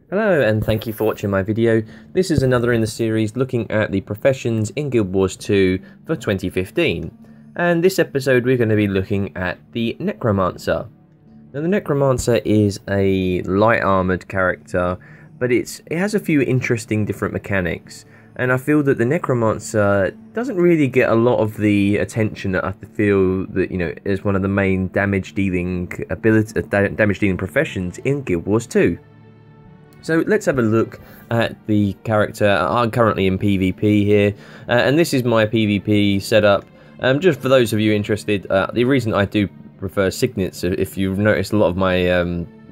Hello and thank you for watching my video. This is another in the series looking at the professions in Guild Wars 2 for 2015. And this episode we're going to be looking at the Necromancer. Now the Necromancer is a light armoured character, but it has a few interesting different mechanics. And I feel that the Necromancer doesn't really get a lot of the attention that I feel that, is one of the main damage dealing professions in Guild Wars 2. So let's have a look at the character. I'm currently in PvP here, and this is my PvP setup. Just for those of you interested, the reason I do prefer signets, if you've noticed a lot of my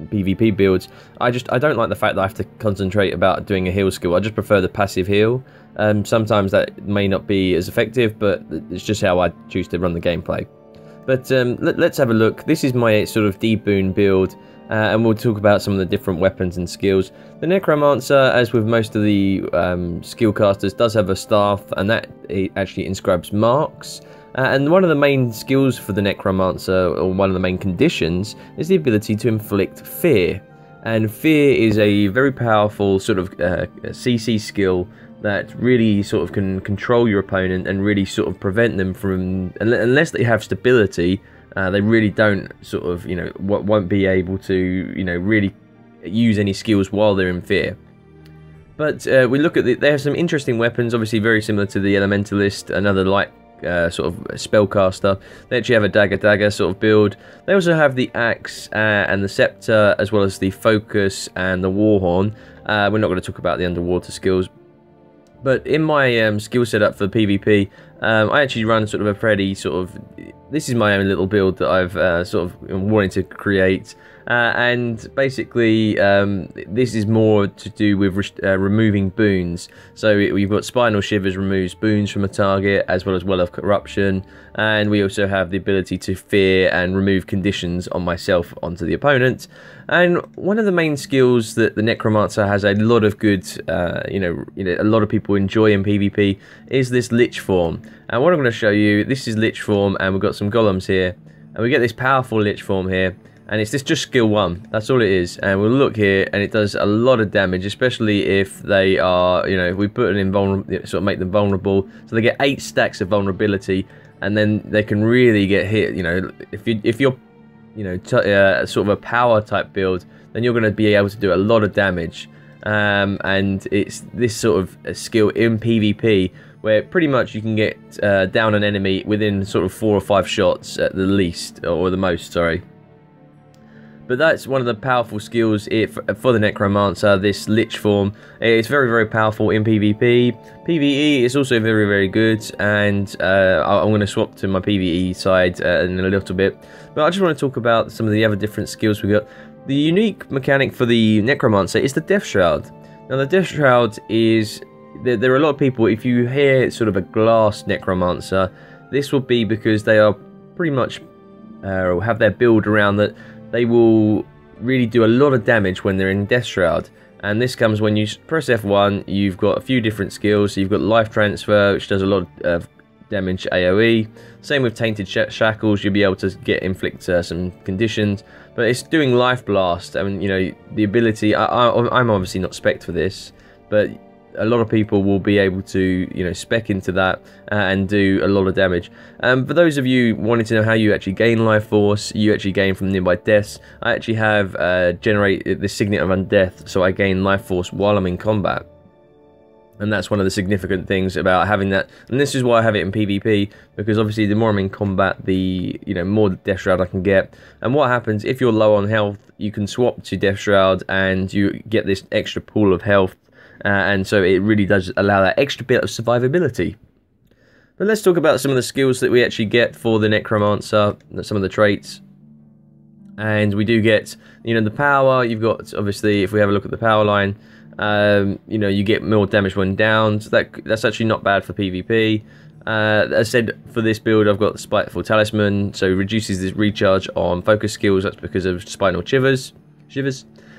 PvP builds, I don't like the fact that I have to concentrate about doing a heal skill. I just prefer the passive heal. Sometimes that may not be as effective, but it's just how I choose to run the gameplay. But let's have a look. This is my sort of deboon build. And we'll talk about some of the different weapons and skills. The Necromancer, as with most of the skill casters, does have a staff, and that actually inscribes marks. And one of the main skills for the Necromancer, or one of the main conditions, is the ability to inflict fear. And fear is a very powerful sort of CC skill that really sort of can control your opponent and really sort of prevent them from, unless they have stability, they really don't sort of, won't be able to, really use any skills while they're in fear. But we look at they have some interesting weapons, obviously very similar to the Elementalist, another light sort of spellcaster. They actually have a dagger sort of build. They also have the axe and the scepter, as well as the focus and the warhorn. We're not going to talk about the underwater skills. But in my skill setup for PvP, I actually run sort of a pretty sort of, this is my own little build that I've sort of wanted to create, and basically this is more to do with removing boons. So we've got Spinal Shivers removes boons from a target, as well as Well of Corruption, and we also have the ability to fear and remove conditions on myself onto the opponent. And one of the main skills that the Necromancer has a lot of good, a lot of people enjoy in PvP is this Lich form. And what I'm going to show you, this is Lich form, and we've got some golems here, and we get this powerful Lich form here, and it's just skill 1. That's all it is. And we'll look here, and it does a lot of damage, especially if they are, if we put an invulnerable, sort of make them vulnerable, so they get 8 stacks of vulnerability, and then they can really get hit. If you're sort of a power type build, then you're going to be able to do a lot of damage. And it's this sort of skill in PvP where pretty much you can get down an enemy within sort of 4 or 5 shots at the least, or the most, sorry. But that's one of the powerful skills for the Necromancer, this Lich form. It's very, very powerful in PvP. PvE is also very, very good, and I'm going to swap to my PvE side in a little bit. But I just want to talk about some of the other different skills we got. The unique mechanic for the Necromancer is the Death Shroud. Now the Death Shroud is, there are a lot of people, if you hear sort of a glass Necromancer, this will be because they are pretty much, have their build around that. They will really do a lot of damage when they're in Death Shroud, and this comes when you press F1. You've got a few different skills. So you've got Life Transfer, which does a lot of damage AoE. Same with Tainted Shackles, you'll be able to inflict some conditions, but it's doing Life Blast. I mean, the ability, I'm obviously not spec'd for this, but a lot of people will be able to, spec into that and do a lot of damage. For those of you wanting to know how you actually gain life force, you actually gain from nearby deaths. I actually have generated the Signet of Undeath, so I gain life force while I'm in combat. And that's one of the significant things about having that. And this is why I have it in PvP, because obviously the more I'm in combat, the more Death Shroud I can get. And what happens if you're low on health, you can swap to Death Shroud and you get this extra pool of health. And so it really does allow that extra bit of survivability. But let's talk about some of the skills that we actually get for the Necromancer, some of the traits. And we do get, the power. You've got, obviously, if we have a look at the power line, you get more damage when down. So that's actually not bad for PvP. As I said, for this build, I've got the Spiteful Talisman, so it reduces this recharge on focus skills. That's because of Spinal Shivers.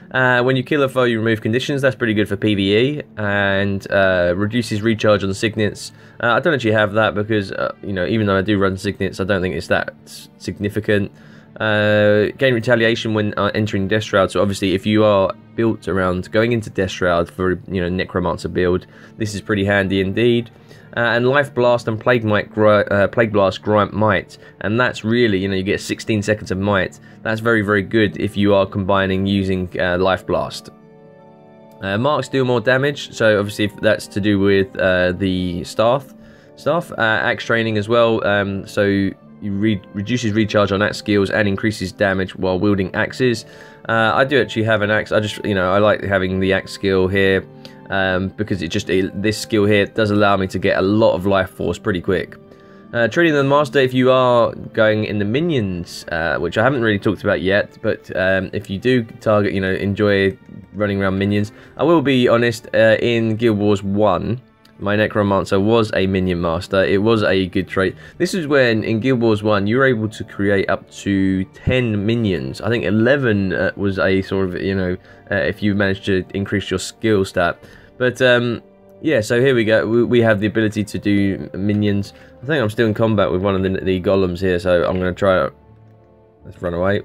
When you kill a foe, you remove conditions. That's pretty good for PvE, and reduces recharge on signets. I don't actually have that because, even though I do run signets, I don't think it's that significant. Gain retaliation when entering Death Shroud. So obviously, if you are built around going into Death Shroud for Necromancer build, this is pretty handy indeed. And Life Blast and Plague Blast grant Might, and that's really, you get 16 seconds of Might. That's very, very good if you are combining using Life Blast. Marks deal more damage, so obviously if that's to do with the staff. Axe training as well, so you reduces recharge on axe skills and increases damage while wielding axes. I do actually have an axe. I like having the axe skill here. Because this skill here does allow me to get a lot of life force pretty quick. Training the Master, if you are going in the minions, which I haven't really talked about yet, but if you do target, enjoy running around minions, I will be honest, in Guild Wars 1, my Necromancer was a minion master. It was a good trait. This is when, in Guild Wars 1, you were able to create up to 10 minions. I think 11 was a sort of, if you managed to increase your skill stat. But, yeah, so here we go. We have the ability to do minions. I think I'm still in combat with one of the golems here, so I'm going to try it. Let's run away.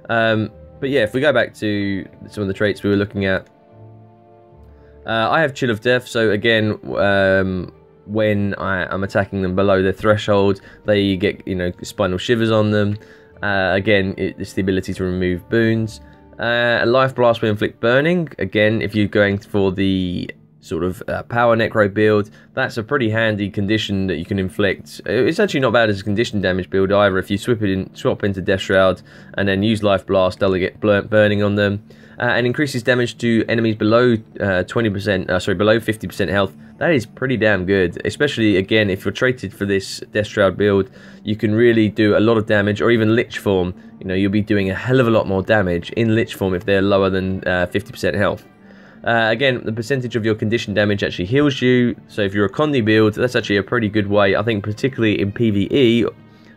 But yeah, if we go back to some of the traits we were looking at, I have Chill of Death, so again, when I'm attacking them below their threshold, they get, spinal shivers on them. Again, it's the ability to remove boons. Life Blast will inflict burning. Again, if you're going for the sort of power necro build, that's a pretty handy condition that you can inflict. It's actually not bad as a condition damage build either. If you swap into Death Shroud and then use Life Blast, they'll get burning on them. And increases damage to enemies below 20%, below 50% health. That is pretty damn good, especially again if you're traded for this Death Shroud build. You can really do a lot of damage, or even Lich form. You'll be doing a hell of a lot more damage in Lich form if they're lower than 50% health. Again, the percentage of your condition damage actually heals you. So if you're a Condi build, that's actually a pretty good way. I think particularly in PvE,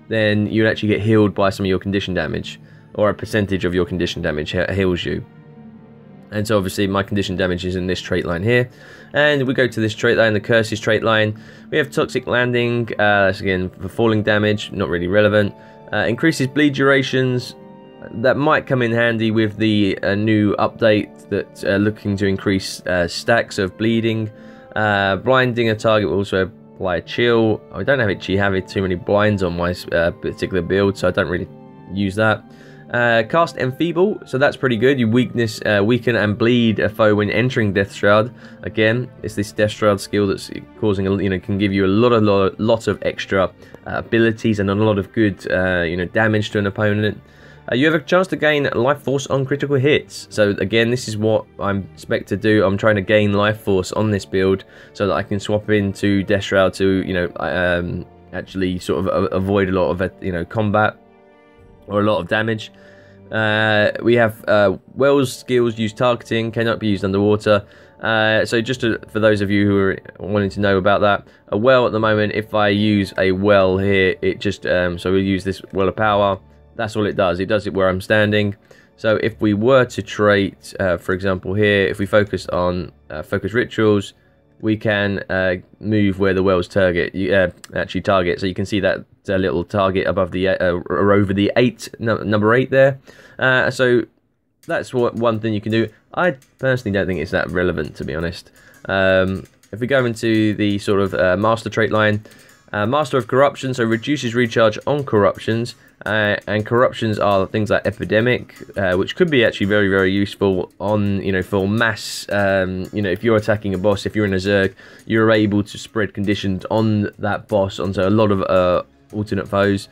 then you'd actually get healed by some of your condition damage, or a percentage of your condition damage heals you. And so obviously my condition damage is in this trait line here. And we go to this trait line, the Curses trait line. We have Toxic Landing, that's again for falling damage, not really relevant. Increases bleed durations, that might come in handy with the new update that's looking to increase stacks of bleeding. Blinding a target will also apply a chill. I don't actually have too many blinds on my particular build, so I don't really use that. Cast Enfeeble, so that's pretty good. You weaken and bleed a foe when entering Death Shroud. Again, it's this Death Shroud skill that's causing can give you a lot of extra abilities and a lot of good damage to an opponent. You have a chance to gain life force on critical hits. So again, this is what I'm expect to do. I'm trying to gain life force on this build so that I can swap into Death Shroud to actually sort of avoid a lot of combat or a lot of damage. We have Wells skills use targeting, cannot be used underwater. So just for those of you who are wanting to know about that, a well at the moment, if I use a well here, it just so we'll use this well of power. That's all it does. It does it where I'm standing. So if we were to trait, for example here, if we focus on focus rituals, we can move where the wells actually target. So you can see that little target above the or over the number 8 there. So that's one thing you can do. I personally don't think it's that relevant, to be honest. If we go into the sort of master trait line, Master of Corruption, so reduces recharge on corruptions. And corruptions are things like epidemic, which could be actually very, very useful on, for mass, if you're attacking a boss, if you're in a Zerg, you're able to spread conditions on that boss onto a lot of alternate foes.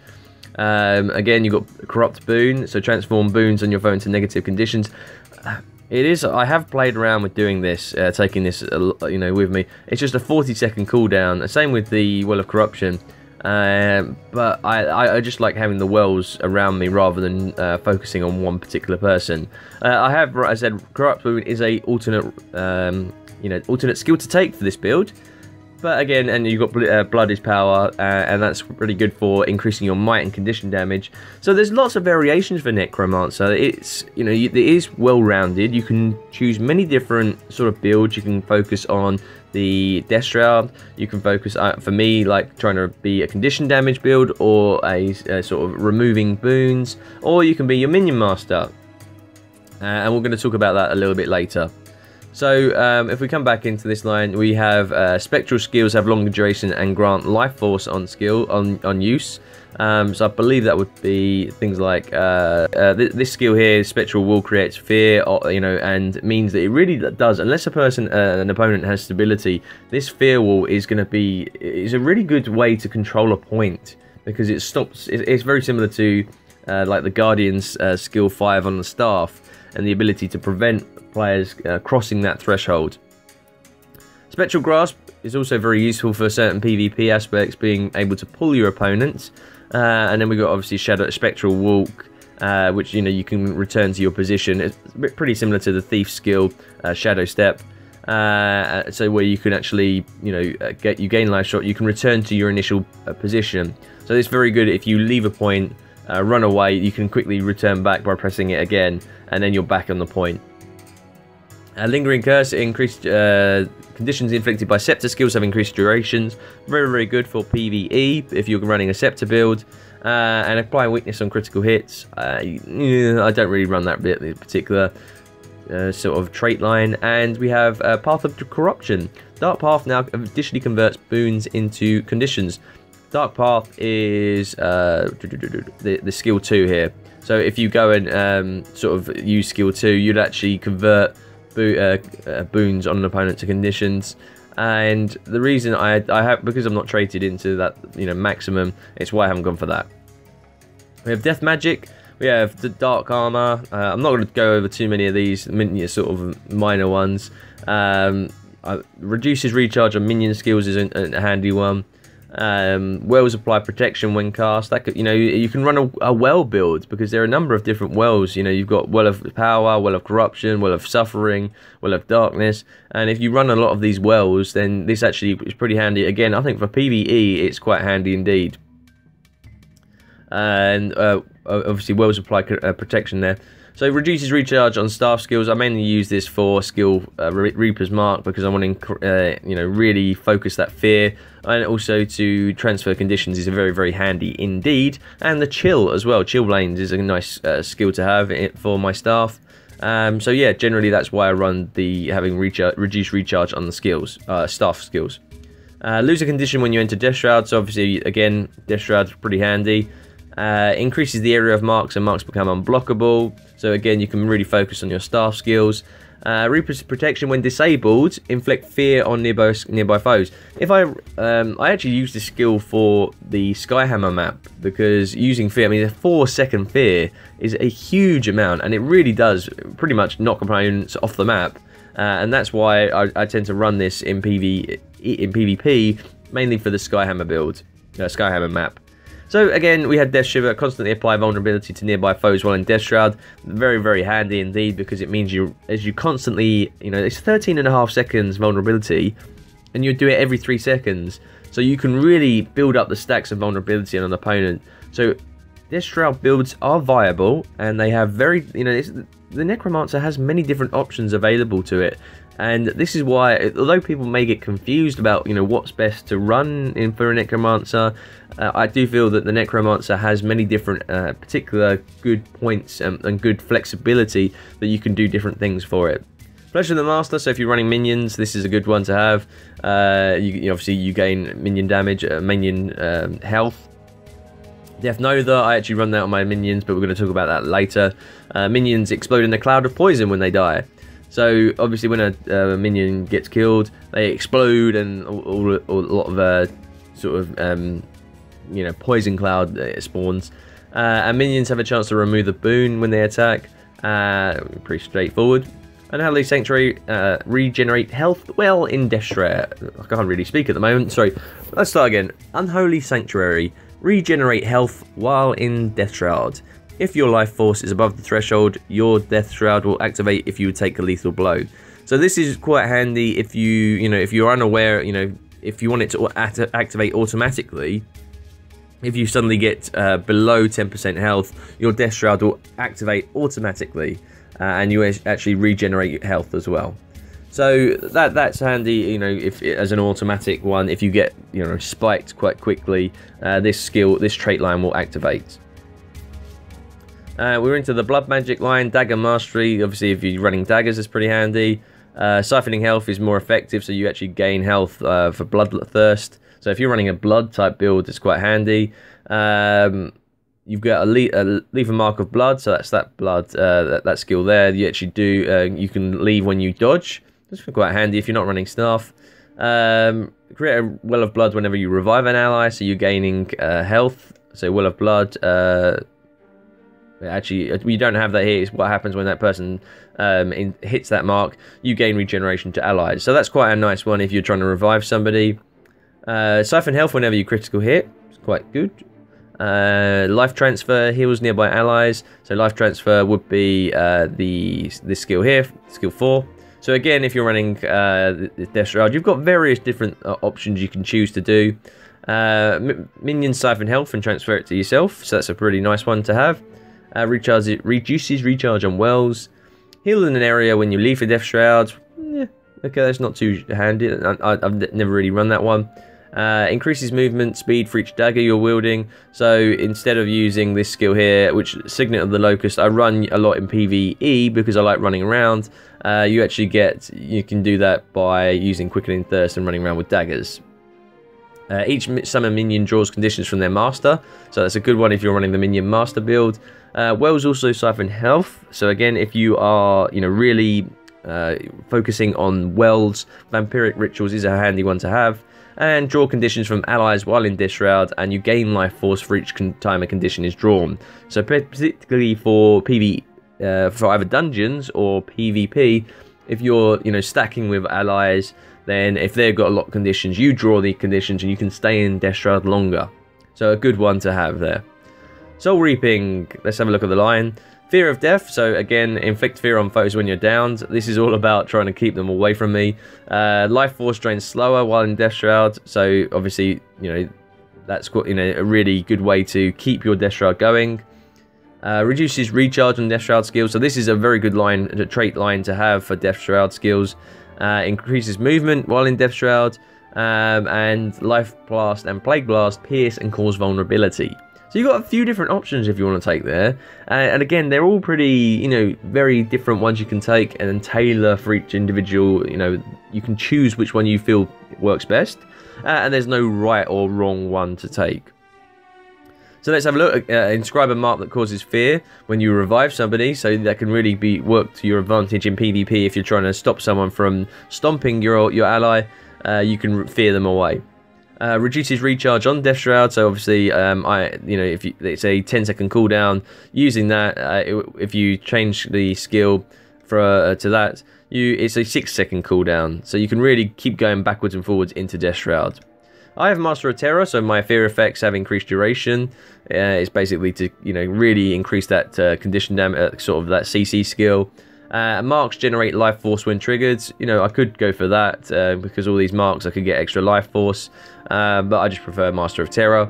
Again, you've got Corrupt Boon, so transform boons on your foe into negative conditions. I have played around with doing this, taking this, with me. It's just a 40-second cooldown. Same with the Well of Corruption. But I just like having the wells around me rather than focusing on one particular person. I said Corrupt Boon is a alternate skill to take for this build. But again, and you've got blood is power, and that's really good for increasing your might and condition damage. So there's lots of variations for Necromancer. It's, you know, it is well-rounded. You can choose many different sort of builds. You can focus on the Death Shroud. You can focus, for me, like trying to be a condition damage build, or a sort of removing boons, or you can be your minion master. And we're going to talk about that a little bit later. So if we come back into this line, we have Spectral Skills have longer duration and grant life force on use. So I believe that would be things like this skill here, Spectral Wall, creates fear, you know, and means that it really does, unless an opponent has stability, this fear wall is going to be a really good way to control a point, because it stops. It's very similar to like the Guardian's skill 5 on the staff, and the ability to prevent players crossing that threshold. Spectral Grasp is also very useful for certain PvP aspects, being able to pull your opponents. And then we've got obviously Spectral Walk, which, you know, you can return to your position. It's pretty similar to the Thief skill, Shadow Step. So where you can actually, you know, gain life shot, you can return to your initial position. So it's very good if you leave a point, run away, you can quickly return back by pressing it again, and then you're back on the point. Lingering Curse, increased conditions inflicted by Scepter skills have increased durations. Very, very good for PvE if you're running a Scepter build. And apply weakness on critical hits. I don't really run that bit in particular sort of trait line. And we have Path of Corruption. Dark Path now additionally converts boons into conditions. Dark Path is the skill 2 here. So if you go and sort of use skill 2, you'd actually convert boons on an opponent to conditions. And the reason I have, because I'm not traded into that, you know, maximum, it's why I haven't gone for that. We have Death Magic, we have the Dark Armor. I'm not going to go over too many of these sort of minor ones. Reduces recharge on minion skills is a handy one. Wells apply protection when cast. That could, you know, you can run a well build, because there are a number of different wells. You know, you've got Well of Power, Well of Corruption, Well of Suffering, Well of Darkness, and if you run a lot of these wells, then this actually is pretty handy. Again, I think for PvE it's quite handy indeed. And obviously Wells apply protection there. So it reduces recharge on staff skills. I mainly use this for skill Reaper's Mark, because I want to, you know, really focus that fear, and also to transfer conditions is a very, very handy indeed. And the chill as well. Chill Lanes is a nice skill to have for my staff. So yeah, generally that's why I run the having reduced recharge on the skills, staff skills. Lose a condition when you enter Death Shroud. So obviously, again, Death Shroud's pretty handy. Increases the area of marks, and marks become unblockable. So again, you can really focus on your staff skills. Reaper's Protection, when disabled, inflict fear on nearby foes. If I actually use this skill for the Skyhammer map, because using fear, I mean, a 4-second fear is a huge amount, and it really does pretty much knock opponents off the map. And that's why I tend to run this in PvP, mainly for the Skyhammer build, Skyhammer map. So again, we have Death Shiver, constantly apply vulnerability to nearby foes while in Death Shroud. Very, very handy indeed, because it means as you constantly, you know, it's 13.5 seconds vulnerability, and you do it every 3 seconds. So you can really build up the stacks of vulnerability on an opponent. So Death Shroud builds are viable, and they have very, you know, the Necromancer has many different options available to it. And this is why, although people may get confused about, you know, what's best to run in for a Necromancer, I do feel that the Necromancer has many different particular good points and good flexibility that you can do different things for it. Flesh of the Master, so if you're running minions, this is a good one to have. Obviously you gain minion damage, minion health. Death Nova, I actually run that on my minions, but we're going to talk about that later. Minions explode in a cloud of poison when they die. So obviously when a minion gets killed, they explode, and a lot of sort of you know, poison cloud spawns. And minions have a chance to remove the boon when they attack. Pretty straightforward. Unholy Sanctuary, regenerate health well in Death Shroud. I can't really speak at the moment. Sorry. Let's start again. Unholy Sanctuary, regenerate health while in Death Shroud. If your life force is above the threshold, your Death Shroud will activate if you take a lethal blow. So this is quite handy if if you're unaware, you know, if you want it to activate automatically, if you suddenly get below 10% health, your Death Shroud will activate automatically, and you actually regenerate your health as well. So that's handy, you know, if as an automatic one, if you get, you know, spiked quite quickly, this trait line will activate. We're into the Blood Magic line, Dagger Mastery. Obviously, if you're running daggers, it's pretty handy. Siphoning health is more effective, so you actually gain health for Bloodthirst. So if you're running a blood type build, it's quite handy. You've got leave a mark of blood, so that's that blood, that skill there. You actually do, you can leave when you dodge. That's quite handy if you're not running staff. Create a well of blood whenever you revive an ally, so you're gaining health. So well of blood. Actually, we don't have that here. It's what happens when that person hits that mark. You gain regeneration to allies. So that's quite a nice one if you're trying to revive somebody. Siphon health whenever you critical hit. It's quite good. Life transfer heals nearby allies. So life transfer would be this skill here, skill 4. So again, if you're running Death Shroud, you've got various different options you can choose to do. Minions siphon health and transfer it to yourself. So that's a pretty nice one to have. Reduces recharge on wells. Heal in an area when you leave for Death Shroud. Yeah, okay, that's not too handy. I've never really run that one. Increases movement speed for each dagger you're wielding. So instead of using this skill here, which Signet of the Locust, I run a lot in PvE because I like running around. You can do that by using Quickening Thirst and running around with daggers. Each summon minion draws conditions from their master, so that's a good one if you're running the minion master build. Wells also siphon health, so again, if you are, you know, really focusing on wells, vampiric rituals is a handy one to have. And draw conditions from allies while in Death Shroud, and you gain life force for each time a condition is drawn. So particularly for for either dungeons or PvP, if you're, you know, stacking with allies, then if they've got a lot of conditions, you draw the conditions and you can stay in Death Shroud longer. So a good one to have there. Soul Reaping, let's have a look at the line. Fear of death, so again, inflict fear on foes when you're downed. This is all about trying to keep them away from me. Life force drains slower while in Death Shroud, so obviously, you know, that's, you know, a really good way to keep your Death Shroud going. Reduces recharge on Death Shroud skills, so this is a very good line, a trait line to have for Death Shroud skills. Increases movement while in Death Shroud, and Life Blast and Plague Blast pierce and cause vulnerability. So you've got a few different options if you want to take there. And again, they're all pretty, you know, very different ones you can take and then tailor for each individual. You know, you can choose which one you feel works best. And there's no right or wrong one to take. So let's have a look. Inscribe a mark that causes fear when you revive somebody. So that can really be work to your advantage in PvP if you're trying to stop someone from stomping your ally. You can fear them away. Reduces recharge on Death Shroud, so obviously, you know, if it's a 10-second cooldown, using that, if you change the skill to that, it's a 6-second cooldown, so you can really keep going backwards and forwards into Death Shroud. I have Master of Terror, so my fear effects have increased duration. It's basically to, you know, really increase that condition damage, sort of that CC skill. Marks generate life force when triggered. You know, I could go for that because all these marks I could get extra life force, but I just prefer Master of Terror.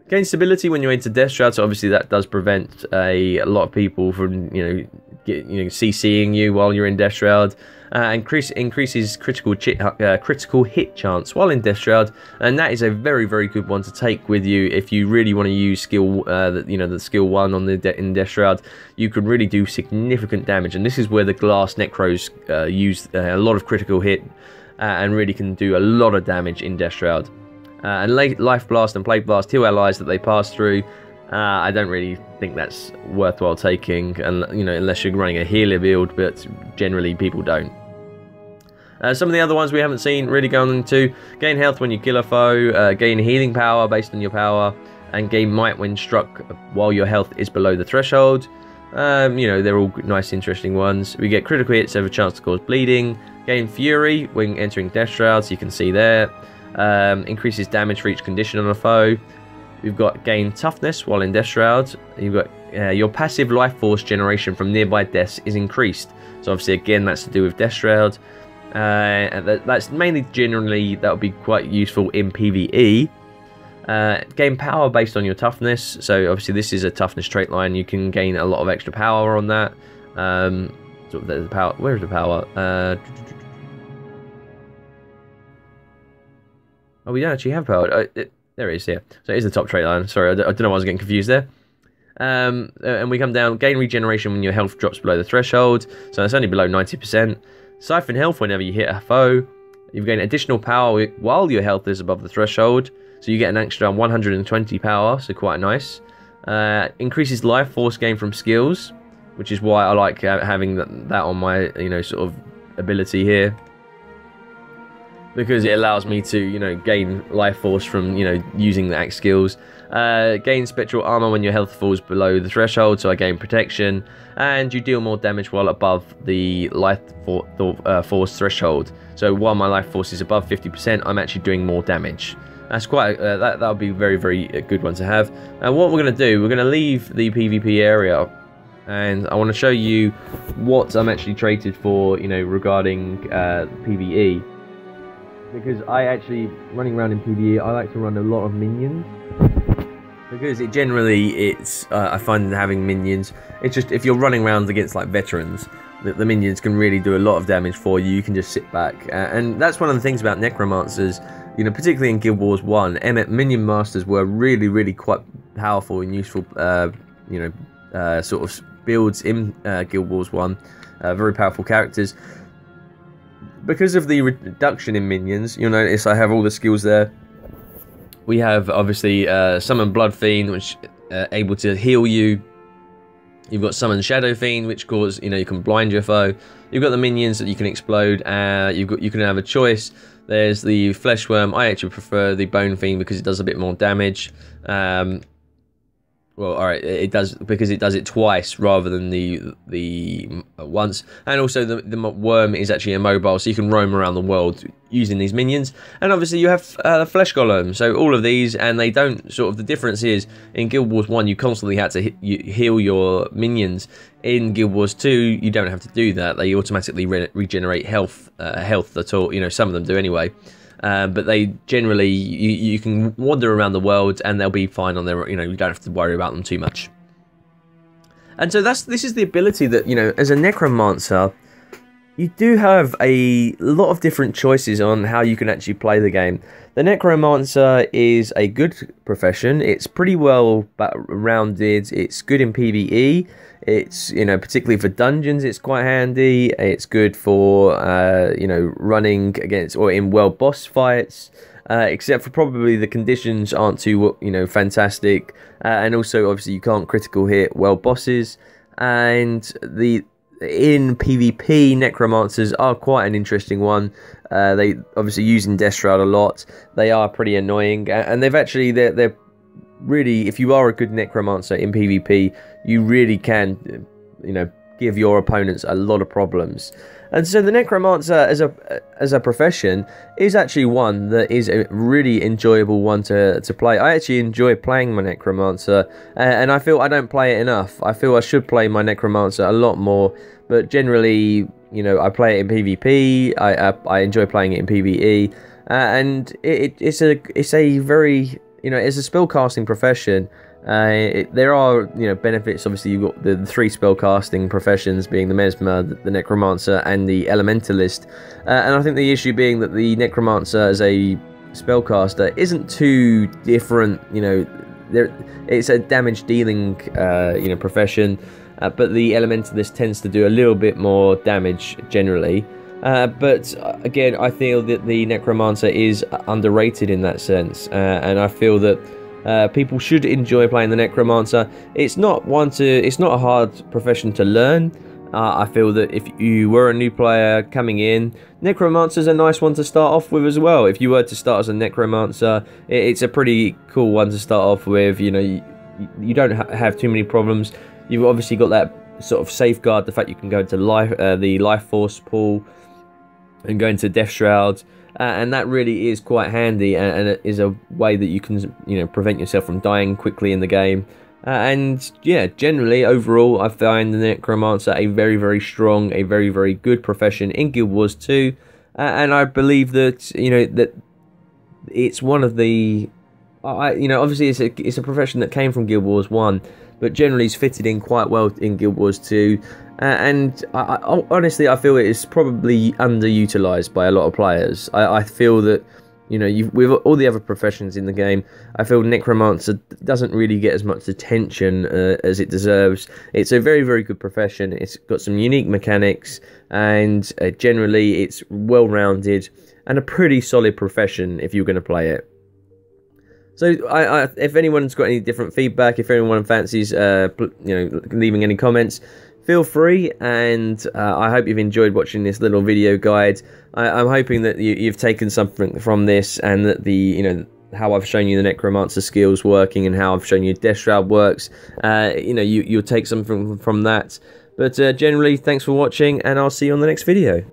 Gain stability when you enter Death Shroud, so obviously that does prevent a lot of people from, you know, CCing you while you're in Death Shroud. Increases critical hit chance while in Death Shroud, and that is a very, very good one to take with you if you really want to use skill, you know, the skill 1 on in Death Shroud. You can really do significant damage, and this is where the Glass Necros use a lot of critical hit and really can do a lot of damage in Death Shroud. And Life Blast and Plague Blast heal allies that they pass through. I don't really think that's worthwhile taking, and you know, unless you're running a healer build, but generally people don't. Some of the other ones we haven't seen really going into: gain health when you kill a foe, gain healing power based on your power, and gain might when struck while your health is below the threshold. You know, they're all nice, interesting ones. We get critical hits have a chance to cause bleeding. Gain fury when entering Death Shroud, so you can see there. Increases damage for each condition on a foe. We've got gain toughness while in Death Shroud. You've got your passive life force generation from nearby deaths is increased. So obviously again that's to do with Death Shroud. and that's mainly generally that would be quite useful in PvE. Gain power based on your toughness, so obviously this is a toughness trait line. You can gain a lot of extra power on that. So there's the power. Where's the power? Oh, we don't actually have power. There it is here. So it is the top trait line. Sorry, I don't know why I was getting confused there. And we come down, gain regeneration when your health drops below the threshold, so that's only below 90%. Siphon health whenever you hit a foe. You gain additional power while your health is above the threshold, so you get an extra 120 power, so quite nice. Increases life force gain from skills, which is why I like having that on my, sort of ability here, because it allows me to, gain life force from, using the axe skills. Gain spectral armor when your health falls below the threshold, so I gain protection, and you deal more damage while above the life force threshold. So while my life force is above 50%, I'm actually doing more damage. That's quite that would be very, very good one to have. And what we're going to do, we're going to leave the PvP area, and I want to show you what I'm actually traded for, regarding PvE. Because I actually, running around in PvE, I like to run a lot of minions. Because I find having minions, it's just, if you're running around against like veterans, the minions can really do a lot of damage for you. You can just sit back. And that's one of the things about Necromancers, particularly in Guild Wars 1, minion masters were really, really quite powerful and useful, sort of builds in Guild Wars 1. Very powerful characters. Because of the reduction in minions, you'll notice I have all the skills there. We have, obviously, Summon Blood Fiend, which able to heal you. You've got Summon Shadow Fiend, which cause, you can blind your foe. You've got the minions that you can explode. You can have a choice. There's the Flesh Worm. I actually prefer the Bone Fiend because it does a bit more damage. Well, alright, it does, because it does it twice rather than the once. And also the worm is actually immobile, so you can roam around the world using these minions. And obviously you have the Flesh Golem, so all of these, and they don't, sort of, the difference is, in Guild Wars 1 you constantly had to heal your minions. In Guild Wars 2 you don't have to do that, they automatically regenerate health at all, some of them do anyway. But they generally, you can wander around the world and they'll be fine on their, you don't have to worry about them too much. And so this is the ability that, as a Necromancer, you do have a lot of different choices on how you can actually play the game. The Necromancer is a good profession. It's pretty well rounded. It's good in PvE. It's, particularly for dungeons, it's quite handy. It's good for, running against or in world boss fights, except for probably the conditions aren't too, fantastic. And also, obviously, you can't critical hit world bosses. And in PvP, Necromancers are quite an interesting one. They obviously using Death Shroud a lot. They are pretty annoying, and they're really, if you are a good Necromancer in PvP, you really can, give your opponents a lot of problems. And so the Necromancer as a profession is actually one that is a really enjoyable one to play. I actually enjoy playing my Necromancer, and I feel I don't play it enough. I feel I should play my Necromancer a lot more, but generally, I play it in PvP. I enjoy playing it in PvE, and it's a very, it's a spellcasting profession. There are, benefits. Obviously, you've got the three spellcasting professions, being the Mesmer, the Necromancer, and the Elementalist. And I think the issue being that the Necromancer as a spellcaster isn't too different. It's a damage dealing, profession. But the Elementalist tends to do a little bit more damage generally. But again, I feel that the Necromancer is underrated in that sense, and I feel that people should enjoy playing the Necromancer. It's not a hard profession to learn. I feel that if you were a new player coming in, Necromancer's a nice one to start off with as well. If you were to start as a Necromancer, it's a pretty cool one to start off with. You don't have too many problems. You've obviously got that sort of safeguard, the fact you can go into the life force pool and go into Death Shroud, and that really is quite handy, and it is a way that you can prevent yourself from dying quickly in the game. And yeah, generally overall, I find the Necromancer a very, very strong, a very, very good profession in Guild Wars 2. and I believe that, you know, that it's one of the, you know, obviously it's a profession that came from Guild Wars 1, but generally it's fitted in quite well in Guild Wars 2, and honestly I feel it is probably underutilized by a lot of players. I feel that, you know, with all the other professions in the game, I feel Necromancer doesn't really get as much attention as it deserves. It's a very, very good profession. It's got some unique mechanics, and generally it's well-rounded and a pretty solid profession if you're going to play it. So, if anyone's got any different feedback, if anyone fancies, you know, leaving any comments, feel free, and I hope you've enjoyed watching this little video guide. I'm hoping that you've taken something from this, and that you know, how I've shown you the Necromancer skills working, and how I've shown you Death Shroud works. You know, you'll take something from that. But generally, thanks for watching, and I'll see you on the next video.